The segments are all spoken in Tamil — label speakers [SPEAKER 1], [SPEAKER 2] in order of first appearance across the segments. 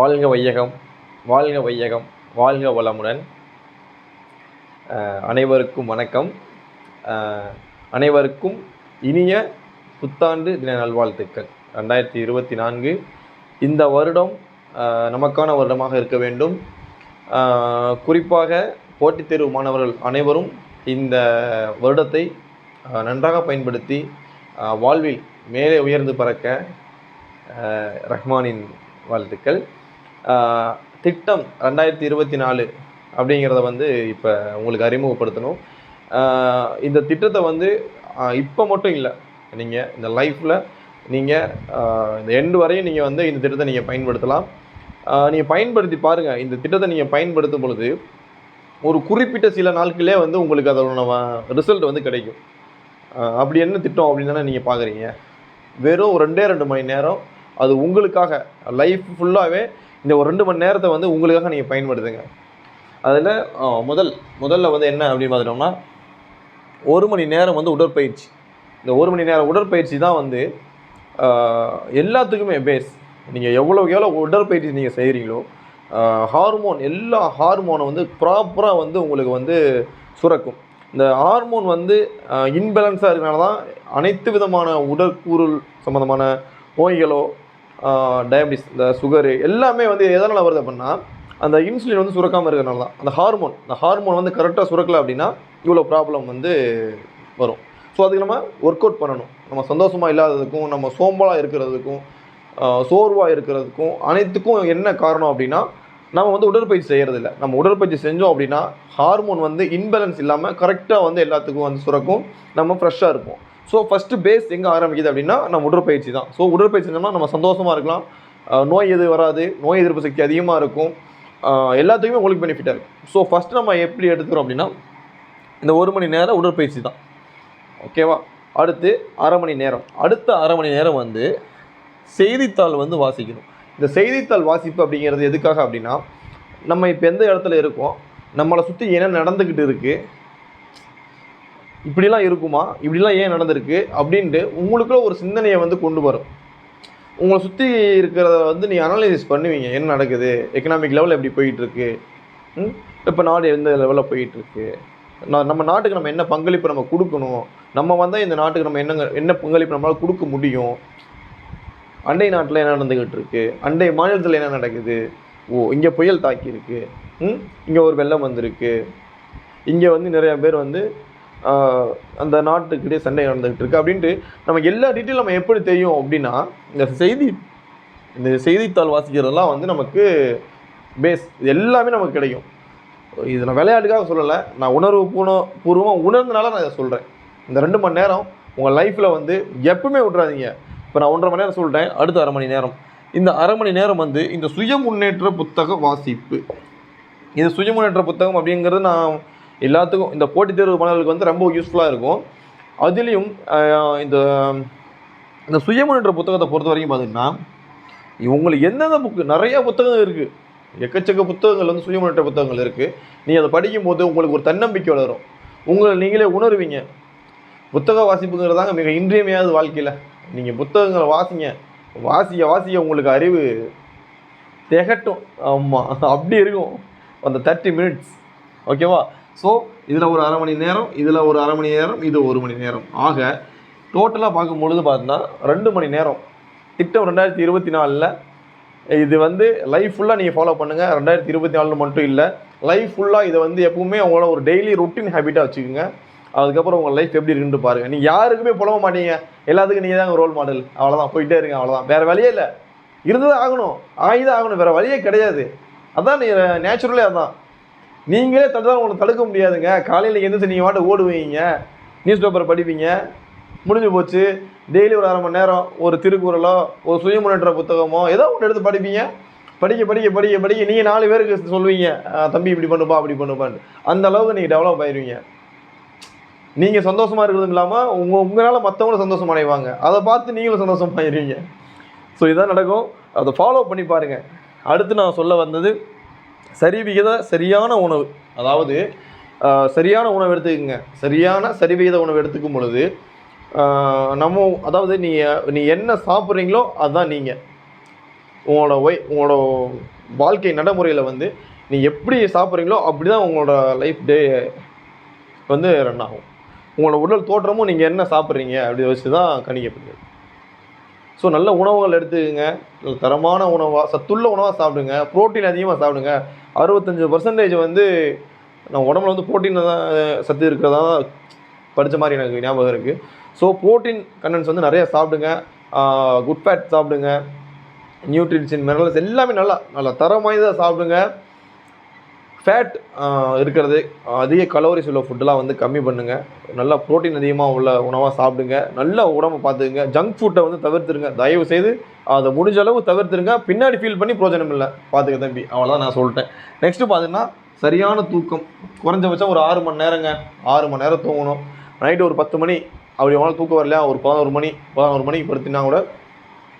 [SPEAKER 1] வாழ்க வையகம், வாழ்க வையகம், வாழ்க வளமுடன். அனைவருக்கும் வணக்கம். அனைவருக்கும் இனிய புத்தாண்டு தின நல்வாழ்த்துக்கள். 2024 இந்த வருடம் நமக்கான வருடமாக இருக்க வேண்டும். குறிப்பாக போட்டித் தேர்வு மாணவர்கள் அனைவரும் இந்த வருடத்தை நன்றாக பயன்படுத்தி வாழ்வில் மேலே உயர்ந்து பறக்க ரஹ்மானின் வாழ்த்துக்கள். திட்டம் 2024 அப்படிங்கிறத இப்போ உங்களுக்கு அறிமுகப்படுத்தணும். இந்த திட்டத்தை இப்போ மட்டும் இல்லை, நீங்கள் இந்த லைஃப்பில் நீங்கள் இந்த எண்டு வரையும் நீங்கள் இந்த திட்டத்தை நீங்கள் பயன்படுத்தலாம். நீங்கள் பயன்படுத்தி பாருங்கள். இந்த திட்டத்தை நீங்கள் பயன்படுத்தும் பொழுது ஒரு குறிப்பிட்ட சில நாட்களே உங்களுக்கு அதோட ரிசல்ட் கிடைக்கும். அப்படி என்ன திட்டம் அப்படின்னு தானே நீங்கள் பார்க்குறீங்க. வெறும் 2 மணி நேரம் அது உங்களுக்காக, லைஃப் ஃபுல்லாகவே இந்த ஒரு 2 மணி நேரத்தை உங்களுக்காக நீங்கள் பயன்படுத்துங்க. அதில் முதல்ல என்ன அப்படின்னு பார்த்துட்டோம்னா, 1 மணி நேரம் உடற்பயிற்சி. இந்த 1 மணி நேரம் உடற்பயிற்சி தான் எல்லாத்துக்குமே பேஸ். நீங்கள் எவ்வளோ உடற்பயிற்சி நீங்கள் செய்கிறீங்களோ ஹார்மோன், எல்லா ஹார்மோனை ப்ராப்பராக உங்களுக்கு சுரக்கும். இந்த ஹார்மோன் இன்பேலன்ஸாக இருக்கிறனால தான் அனைத்து விதமான உடற்கூறு சம்மந்தமான நோய்களோ, டயபிட்டிஸ், இந்த சுகரு எல்லாமே எதனால் வருது அப்படின்னா, அந்த இன்சுலின் சுரக்காமல் இருக்கிறனால தான். அந்த ஹார்மோன் கரெக்டாக சுரக்கலை அப்படின்னா இவ்வளோ ப்ராப்ளம் வரும். ஸோ அதுக்கு நம்ம ஒர்க் அவுட் பண்ணணும். நம்ம சந்தோஷமாக இல்லாததுக்கும், நம்ம சோம்பலாக இருக்கிறதுக்கும், சோர்வாக இருக்கிறதுக்கும் அனைத்துக்கும் என்ன காரணம் அப்படின்னா, நம்ம உடற்பயிற்சி செய்கிறதில்ல. நம்ம உடற்பயிற்சி செஞ்சோம் அப்படின்னா ஹார்மோன் இன்பேலன்ஸ் இல்லாமல் கரெக்டாக எல்லாத்துக்கும் சுரக்கும், நம்ம ஃப்ரெஷ்ஷாக இருப்போம். ஸோ ஃபஸ்ட்டு பேஸ் எங்கே ஆரம்பிக்குது அப்படின்னா நம்ம உடற்பயிற்சி தான். ஸோ உடற்பயிற்சி செஞ்சோம்னா நம்ம சந்தோஷமாக இருக்கலாம், நோய் எது வராது, நோய் எதிர்ப்பு சக்தி அதிகமாக இருக்கும், எல்லாத்துக்குமே உங்களுக்கு பெனிஃபிட்டாக இருக்கும். ஸோ ஃபஸ்ட்டு நம்ம எப்படி எடுத்துக்கிறோம் அப்படின்னா இந்த 1 மணி நேரம் உடற்பயிற்சி தான். ஓகேவா? அடுத்து அரை மணி நேரம். அடுத்த அரை மணி நேரம் செய்தித்தாள் வாசிக்கணும். இந்த செய்தித்தாள் வாசிப்பு அப்படிங்கிறது எதுக்காக அப்படின்னா, நம்ம இப்போ எந்த இடத்துல இருக்கோம், நம்மளை சுற்றி என்ன நடந்துக்கிட்டு இருக்குது, இப்படிலாம் இருக்குமா, இப்படிலாம் ஏன் நடந்திருக்கு அப்படின்ட்டு உங்களுக்குள்ள ஒரு சிந்தனையை கொண்டு வரும். உங்களை சுற்றி இருக்கிறத நீங்கள் அனலைசிஸ் பண்ணுவீங்க. என்ன நடக்குது, எக்கனாமிக் லெவலில் எப்படி போயிட்டுருக்கு, இப்போ நாடு எந்த லெவலில் போயிட்டுருக்கு, நம்ம நாட்டுக்கு நம்ம என்ன பங்களிப்பு நம்ம கொடுக்கணும், நம்ம இந்த நாட்டுக்கு நம்ம என்ன பங்களிப்பு நம்மளால் கொடுக்க முடியும், அண்டை நாட்டில் என்ன நடந்துக்கிட்டு இருக்குது, அண்டை மாநிலத்தில் என்ன நடக்குது, இங்கே புயல் தாக்கியிருக்கு, இங்கே ஒரு வெள்ளம் வந்திருக்கு, இங்கே நிறையா பேர் அந்த நாட்டுக்கிட்டே சண்டை நடந்துக்கிட்டு இருக்குது அப்படின்ட்டு நம்ம எல்லா டீட்டெயிலும் நம்ம எப்படி தெரியும் அப்படின்னா, இந்த செய்தித்தாள் வாசிக்கிறதெல்லாம் நமக்கு பேஸ். இது எல்லாமே நமக்கு கிடைக்கும். இது நான் விளையாட்டுக்காக சொல்லலை, நான் பூர்வமாக உணர்ந்தனால நான் இதை சொல்கிறேன். இந்த 2 மணி நேரம் உங்கள் லைஃப்பில் எப்பவுமே விட்றாதீங்க. இப்போ நான் 1.5 மணி நேரம் சொல்லிட்டேன், அடுத்த அரை மணி நேரம். இந்த அரை மணி நேரம் இந்த சுய முன்னேற்ற புத்தக வாசிப்பு. இது சுய முன்னேற்ற புத்தகம் அப்படிங்கிறது நான் எல்லாத்துக்கும், இந்த போட்டித் தேர்வு மாணவர்களுக்கு ரொம்ப யூஸ்ஃபுல்லாக இருக்கும். அதுலேயும் இந்த சுய முன்னேற்ற புத்தகத்தை பொறுத்த வரைக்கும் பார்த்தீங்கன்னா, உங்களுக்கு எந்தெந்த புக்கு, நிறையா புத்தகம் இருக்குது, எக்கச்சக்க புத்தகங்கள் சுய முன்னேற்ற புத்தகங்கள் இருக்குது. நீங்கள் அதை படிக்கும்போது உங்களுக்கு ஒரு தன்னம்பிக்கை வளரும், உங்களை நீங்களே உணர்வீங்க. புத்தக வாசிப்புங்கிறதாங்க மிக இன்றியமையாத வாழ்க்கையில். நீங்கள் புத்தகங்களை வாசிக்க உங்களுக்கு அறிவு திகட்டும். ஆமாம், அப்படி இருக்கும் அந்த 30 மினிட்ஸ். ஓகேவா? ஸோ இதில் ஒரு அரை மணி நேரம், இதில் ஒரு அரை மணி நேரம், இது 1 மணி நேரம். ஆக டோட்டலாக பார்க்கும்பொழுது பார்த்தீங்கன்னா 2 மணி நேரம். திட்டம் 2024 இது லைஃப் ஃபுல்லாக நீங்கள் ஃபாலோ பண்ணுங்கள். 2024 மட்டும் இல்லை, லைஃப் ஃபுல்லாக இதை எப்பவுமே அவங்களோட ஒரு டெய்லி ரொட்டீன் ஹேபிட்டாக வச்சுக்கோங்க. அதுக்கப்புறம் உங்கள் லைஃப் எப்படி இருக்குன்னு பாருங்கள். நீங்கள் யாருக்குமே புலம்ப மாட்டீங்க, எல்லாத்துக்கும் நீங்கள் தான் ரோல் மாடல். அவ்வளோதான், போயிட்டே இருங்க, அவ்வளோதான், வேறு வழியே இல்லை. இருந்துதான் ஆகணும், ஆகிதான் ஆகணும், வேறு வழியே கிடையாது. அதான் நேச்சுரலே அதான். நீங்களே தடுத்தாலும் உங்களுக்கு தடுக்க முடியாதுங்க. காலையில் எந்திரிச்சு நீங்கள் வாட்டு ஓடுவீங்க, நியூஸ் பேப்பர் படிப்பீங்க, முடிஞ்சு போச்சு. டெய்லி ஒரு அரை மணி நேரம் ஒரு திருக்குறளோ, ஒரு சுய முன்னேற்ற புத்தகமோ ஏதோ ஒன்று எடுத்து படிப்பீங்க. படிக்க நீங்கள் 4 பேருக்கு சொல்லுவீங்க, தம்பி இப்படி பண்ணுப்பா அப்படி பண்ணுப்பான்னு. அந்த அளவுக்கு நீங்கள் டெவலப் ஆயிடுவீங்க. நீங்கள் சந்தோஷமாக இருக்கிறது இல்லாமல் உங்களால் மற்றவங்களும் சந்தோஷம் அடைவாங்க. அதை பார்த்து நீங்களும் சந்தோஷமாயிருவீங்க. ஸோ இதான் நடக்கும். அதை ஃபாலோ பண்ணி பாருங்கள். அடுத்து நான் சொல்ல வந்தது சரியான உணவு. அதாவது சரியான உணவு எடுத்துக்கங்க. சரிவிகித உணவு எடுத்துக்கும் பொழுது அதாவது நீ என்ன சாப்பிட்றீங்களோ அதுதான் நீங்கள். உங்களோட வாழ்க்கை நடைமுறையில் வந்து நீங்கள் எப்படி சாப்பிட்றீங்களோ அப்படி தான் உங்களோட லைஃப் டே வந்து ரன் ஆகும். உங்களோட உடல் தோற்றமும் நீங்கள் என்ன சாப்பிட்றீங்க அப்படி வச்சு தான் கணிக்கப்படுது. ஸோ நல்ல உணவுகள் எடுத்துக்கங்க, தரமான உணவாக சத்துள்ள உணவாக சாப்பிடுங்க, ப்ரோட்டீன் அதிகமாக சாப்பிடுங்க. 65% வந்து நம்ம உடம்புல வந்து ப்ரோட்டீன் தான் சத்து இருக்கிறதா படித்த மாதிரி எனக்கு ஞாபகம் இருக்குது. ஸோ ப்ரோட்டீன் கண்டென்ட்ஸ் வந்து நிறையா சாப்பிடுங்க, குட் ஃபேட் சாப்பிடுங்க, நியூட்ரிஷன் மினரல்ஸ் எல்லாமே நல்லா தரம் வாய்ந்ததாக சாப்பிடுங்க. ஃபேட் இருக்கிறது அதிக கலோரிஸ் உள்ள ஃபுட்டெலாம் வந்து கம்மி பண்ணுங்கள். நல்லா ப்ரோட்டீன் அதிகமாக உள்ள உணவாக சாப்பிடுங்க. நல்ல உடம்பை பார்த்துக்குங்க. ஜங்க் ஃபுட்டை வந்து தவிர்த்துருங்க, தயவு செய்து அதை முடிஞ்ச அளவு தவிர்த்துருங்க. பின்னாடி ஃபீல் பண்ணி பிரோஜனம் இல்லை. பார்த்துக்க தம்பி, அவ்வளோதான் நான் சொல்லிட்டேன். நெக்ஸ்ட்டு பார்த்தீங்கன்னா சரியான தூக்கம். குறைஞ்சபட்சம் ஒரு 6 மணி நேரங்க, 6 மணி நேரம் தூங்கணும். நைட்டு ஒரு 10 மணி அப்படி எவ்வளோ தூக்கம் வரலையா, ஒரு 11 மணிக்கு படுத்தினா கூட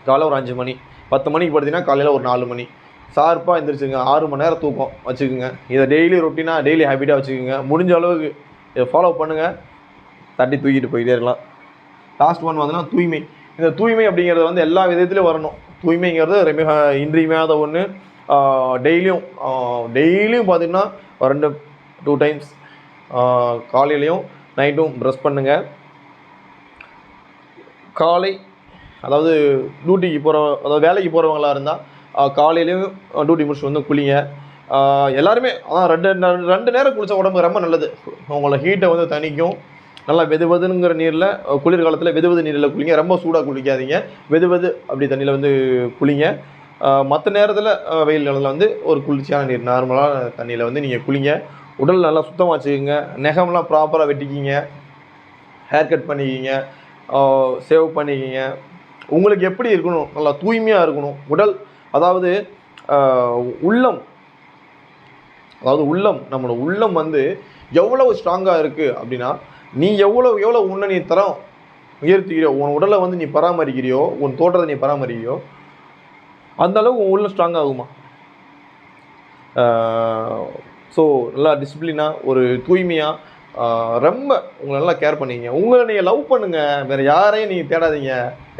[SPEAKER 1] காலையில் ஒரு 5 மணி, 10 மணிக்கு படுத்தினா காலையில் ஒரு 4 மணி ஷார்ப்பாக எழுந்திரிச்சுங்க. 6 மணி நேரம் தூக்கம் வச்சுக்கோங்க. இதை டெய்லி ரொட்டீனாக டெய்லி ஹேபிட்டாக வச்சுக்கோங்க. முடிஞ்ச அளவுக்கு இதை ஃபாலோ பண்ணுங்கள். தட்டி தூக்கிட்டு போயிட்டே இருக்கலாம். லாஸ்ட் ஒன் பார்த்தீங்கன்னா தூய்மை. இந்த தூய்மை அப்படிங்கிறது வந்து எல்லா விதத்துலையும் வரணும். தூய்மைங்கிறது ரொம்ப இன்றியமையாத ஒன்று. டெய்லியும் பார்த்திங்கன்னா 2 டைம்ஸ் காலையிலையும் நைட்டும் ப்ரஷ் பண்ணுங்கள். காலை அதாவது டியூட்டிக்கு அதாவது வேலைக்கு போகிறவங்களாக இருந்தால் காலையிலையும் டியூட்டி முடிச்சு வந்து குளிங்க. எல்லாருமே அதான் 2 நேரம் குளித்தா உடம்புக்கு ரொம்ப நல்லது. உங்களை ஹீட்டை வந்து தணிக்கும். நல்லா வெதுவதுங்கிற நீரில், குளிர்காலத்தில் வெதுவெது நீரில் குளிங்க. ரொம்ப சூடாக குளிக்காதீங்க, வெதுவெது அப்படி தண்ணியில் வந்து குளிங்க. மற்ற நேரத்தில் வெயில் காலத்தில் வந்து ஒரு குளிர்ச்சியான நீர் நார்மலான தண்ணியில் வந்து நீங்கள் குளிங்க. உடல் நல்லா சுத்தமாக வச்சுக்கோங்க. நெகம்லாம் ப்ராப்பராக வெட்டிக்கிங்க, ஹேர் கட் பண்ணிக்கிங்க, சேவ் பண்ணிக்கிங்க. உங்களுக்கு எப்படி இருக்கணும், நல்லா தூய்மையாக இருக்கணும் உடல். அதாவது உள்ளம் நம்மளோட உள்ளம் வந்து எவ்வளவு ஸ்ட்ராங்காக இருக்குது அப்படின்னா, நீ எவ்வளோ உன்னை நீ தரம் உயர்த்திக்கிறியோ, உன் உடலை வந்து நீ பராமரிக்கிறியோ, உன் தோற்றத்தை நீ பராமரிக்கிறியோ, அந்த அளவுக்கு உன் உள்ளம் ஸ்ட்ராங் ஆகுமா. ஸோ நல்லா டிசிப்ளினாக ஒரு தூய்மையாக ரொம்ப உங்களை நல்லா கேர் பண்ணிங்க. உங்களை நீங்கள் லவ் பண்ணுங்கள். வேறு யாரையும் நீங்கள் தேடாதீங்க.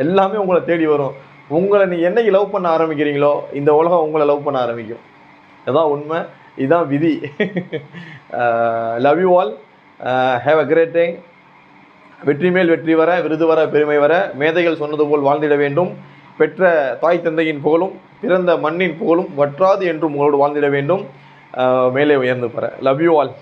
[SPEAKER 1] எல்லாமே உங்களை தேடி வரும். உங்களை நீங்கள் என்னைக்கு லவ் பண்ண ஆரம்பிக்கிறீங்களோ இந்த உலகம் உங்களை லவ் பண்ண ஆரம்பிக்கும். இதுதான் உண்மை, இதுதான் விதி. Love you all. Have a great day. வெற்றி மேல் வெற்றி வர, விருது வர, பெருமை வர, மேதைகள் சொன்னது போல் வாழ்ந்திட வேண்டும். பெற்ற தாய் தந்தையின் புகழும் பிறந்த மண்ணின் புகழும் வற்றாது என்றும் உங்களோடு வாழ்ந்திட வேண்டும். மேலே உயர்ந்து பெற. Love you all.